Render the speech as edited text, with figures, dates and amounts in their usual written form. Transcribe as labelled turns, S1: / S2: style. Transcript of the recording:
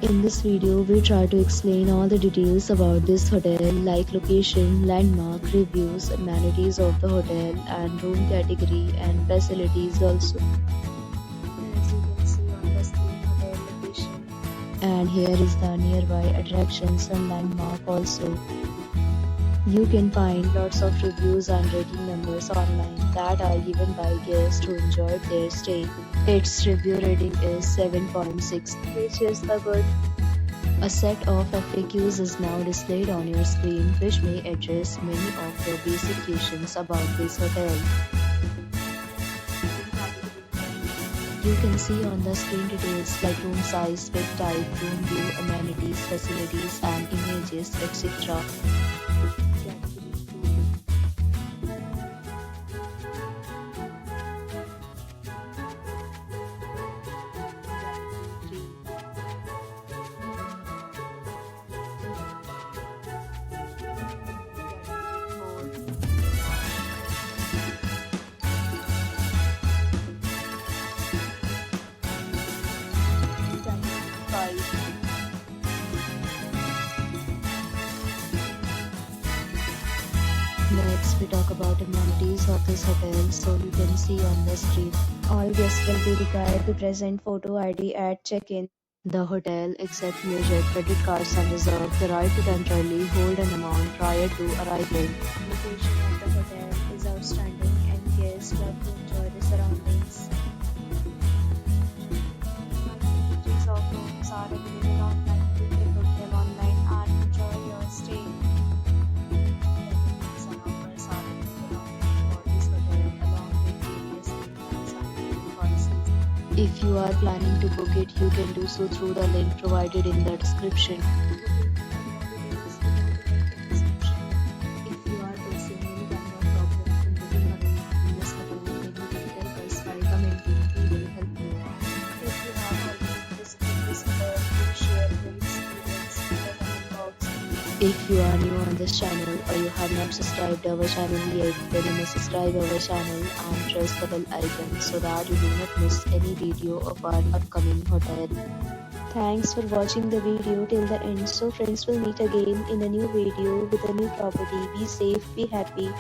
S1: In this video, we try to explain all the details about this hotel like location, landmark, reviews, amenities of the hotel and room category and facilities also. As you can see on the screen, hotel location. And here is the nearby attractions and landmark also. You can find lots of reviews and rating numbers online that are given by guests who enjoyed their stay. Its review rating is 7.6, which is the good. A set of FAQs is now displayed on your screen, which may address many of the basic questions about this hotel. You can see on the screen details like room size, bed type, room view, amenities, facilities and images, etc. Next, we talk about amenities of this hotel. So you can see on the screen, all guests will be required to present photo ID at check-in. The hotel accepts major credit cards and reserves the right to temporarily hold an amount prior to arrival. The location of the hotel is outstanding and guests love to enjoy the surroundings. Facilities of rooms are available online. You can book them online and enjoy your stay. If you are planning to book it, you can do so through the link provided in the description. If you are facing any kind of problem in booking a room in this hotel, then you can tell us by commenting. We will help you. If you have already visited this hotel, please share your experience in the comment box. If you are new on this channel or you have not subscribed our channel yet, then you must subscribe our channel and press the bell icon so that you do not miss any video of our upcoming hotel. Thanks for watching the video till the end. So friends, will meet again in a new video with a new property. Be safe, be happy.